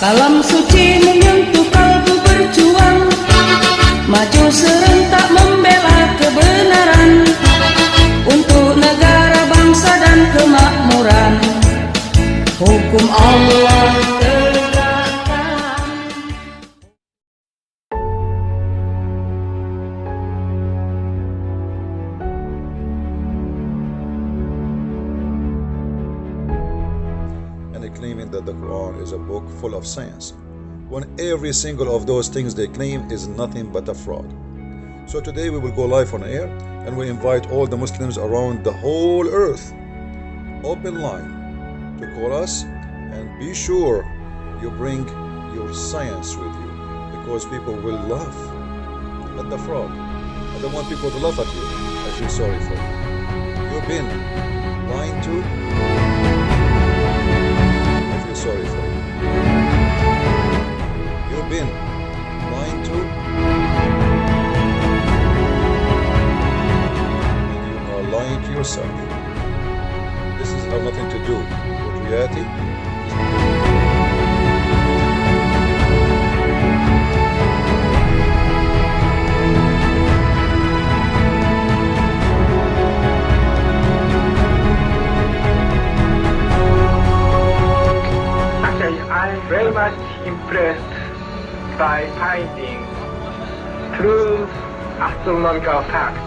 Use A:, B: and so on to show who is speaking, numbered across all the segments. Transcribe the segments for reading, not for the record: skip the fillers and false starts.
A: Kalam suci menyentuh kalbu berjuang, maju serentak membela kebenaran, untuk negara, bangsa dan kemakmuran, hukum Allah tegakkan.
B: And they claiming that the Quran is a book full of science, when every single of those things they claim is nothing but a fraud. So today we will go live on air, and we invite all the Muslims around the whole earth, open line, to call us, and be sure you bring your science with you, because people will laugh at the fraud. I don't want people to laugh at you. I feel sorry for you. You've been lied to. Sorry for you. You've been lying to, and you are lying to yourself. This has nothing to do with reality.
C: I'm very much impressed by finding true astronomical facts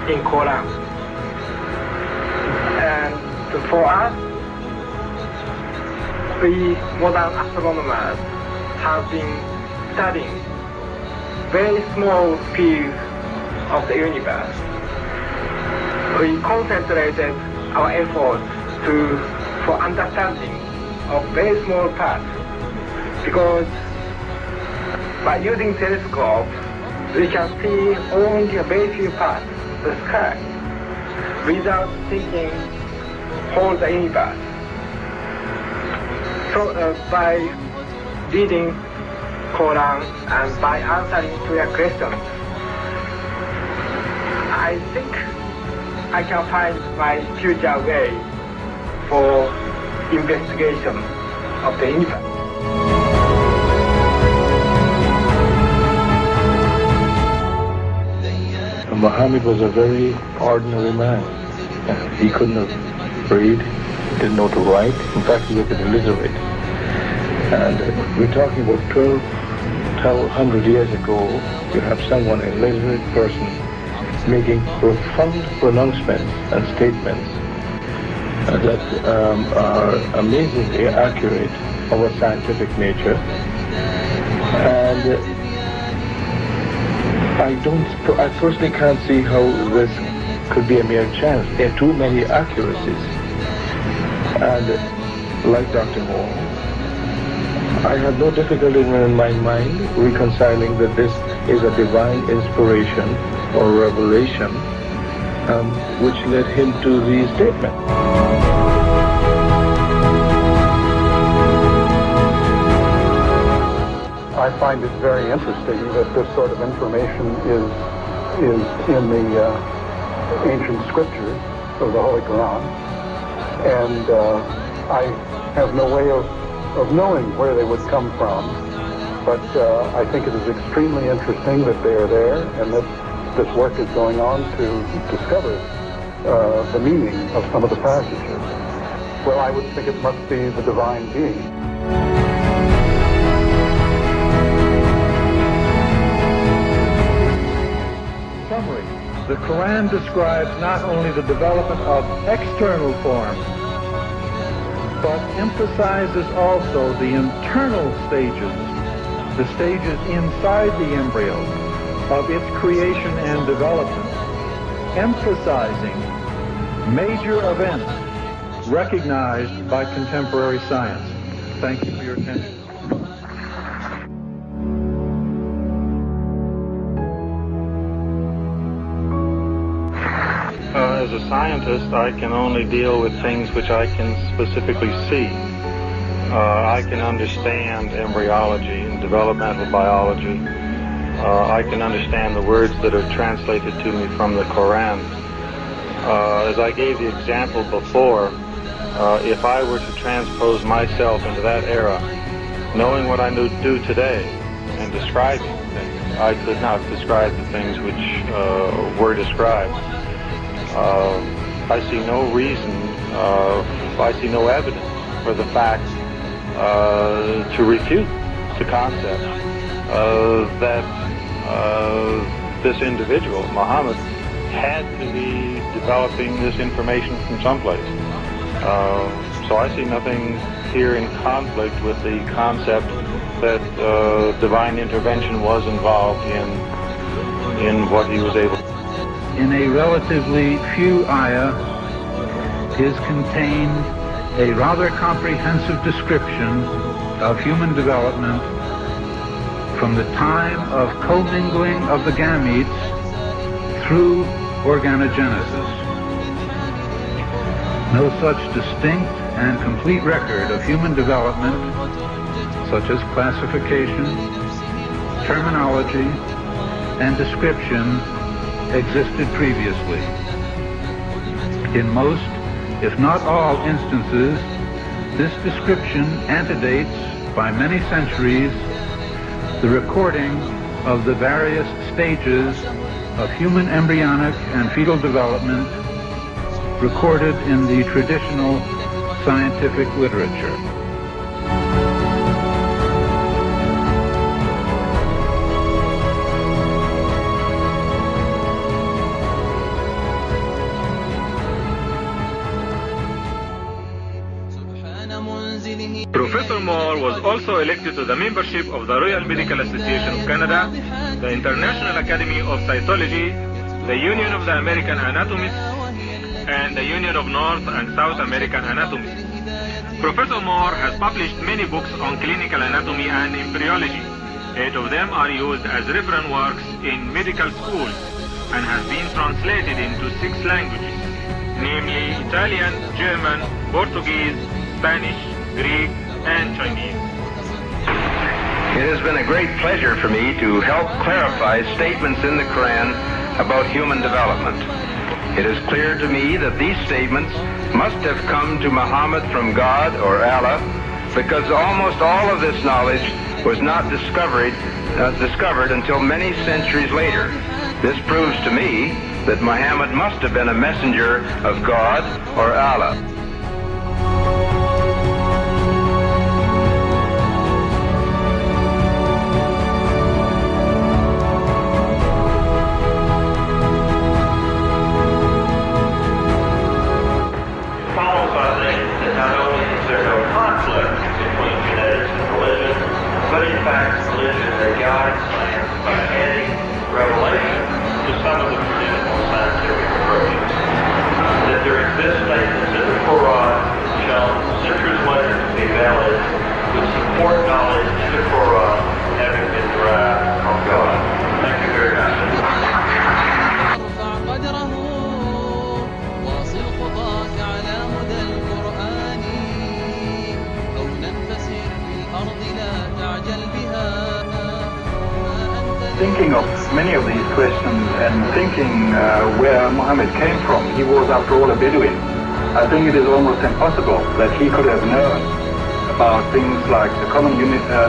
C: in Quran. And for us, we modern astronomers have been studying very small fields of the universe. We concentrated our efforts for understanding of very small parts, because by using telescope we can see only a very few parts of the sky without thinking whole the universe. So by reading Quran and by answering to your questions, I think I can find my future way for investigation of the universe.
D: Muhammad was a very ordinary man. He couldn't have read, didn't know to write. In fact, he was illiterate. And we're talking about 1,200 years ago. You have someone, a literate person, making profound pronouncements and statements that are amazingly accurate of a scientific nature, and I personally can't see how this could be a mere chance. There are too many accuracies, and like Dr. Moore, I have no difficulty in my mind reconciling that this is a divine inspiration or revelation which led him to the statement.
E: I find it very interesting that this sort of information is in the ancient scriptures of the Holy Quran, and I have no way of knowing where they would come from, but I think it is extremely interesting that they are there and that this work is going on to discover the meaning of some of the passages. Well, I would think it must be the divine being.
F: Summary. The Quran describes not only the development of external forms, but emphasizes also the internal stages, the stages inside the embryo of its creation and development, emphasizing major events recognized by contemporary science. Thank you for your attention.
G: As a scientist, I can only deal with things which I can specifically see. I can understand embryology and developmental biology. I can understand the words that are translated to me from the Quran. As I gave the example before, if I were to transpose myself into that era, knowing what I do today and describing things, I could not describe the things which were described. I see no reason, I see no evidence for the fact to refute the concept that this individual, Muhammad, had to be developing this information from someplace. So I see nothing here in conflict with the concept that divine intervention was involved in what he was able to.
F: In a relatively few ayah is contained a rather comprehensive description of human development from the time of commingling of the gametes through organogenesis. No such distinct and complete record of human development, such as classification, terminology, and description, existed previously. In most, if not all instances, this description antedates by many centuries the recording of the various stages of human embryonic and fetal development recorded in the traditional scientific literature.
H: Professor Moore was also elected to the membership of the Royal Medical Association of Canada, the International Academy of Cytology, the Union of the American Anatomists, and the Union of North and South American Anatomists. Professor Moore has published many books on clinical anatomy and embryology. 8 of them are used as reference works in medical schools and has been translated into 6 languages, namely Italian, German, Portuguese, Spanish, Greek, and Chinese.
I: It has been a great pleasure for me to help clarify statements in the Quran about human development. It is clear to me that these statements must have come to Muhammad from God or Allah, because almost all of this knowledge was not discovered until many centuries later. This proves to me that Muhammad must have been a messenger of God or Allah.
G: But in fact, religion is a guiding science by adding revelation to some of the traditional scientific approaches. That there exist statements in the Quran shown centuries later to be valid, which support knowledge in the Quran having been derived from God. Thank you very much.
E: Thinking of many of these questions and thinking where Muhammad came from, he was after all a Bedouin. I think it is almost impossible that he could have known about things like the common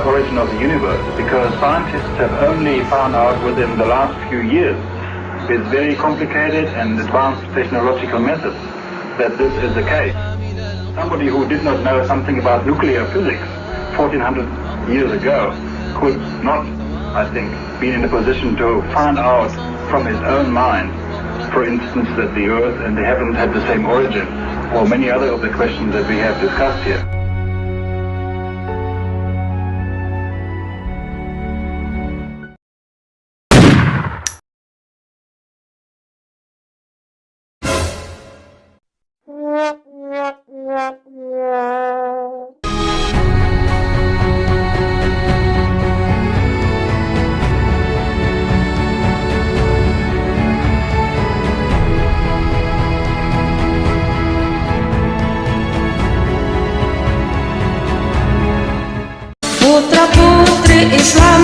E: origin of the universe, because scientists have only found out within the last few years, with very complicated and advanced technological methods, that this is the case. Somebody who did not know something about nuclear physics 1400 years ago could not, I think, be in a position to find out from his own mind, for instance, that the earth and the heavens had the same origin, or many other of the questions that we have discussed here.
A: Putra-putri Islam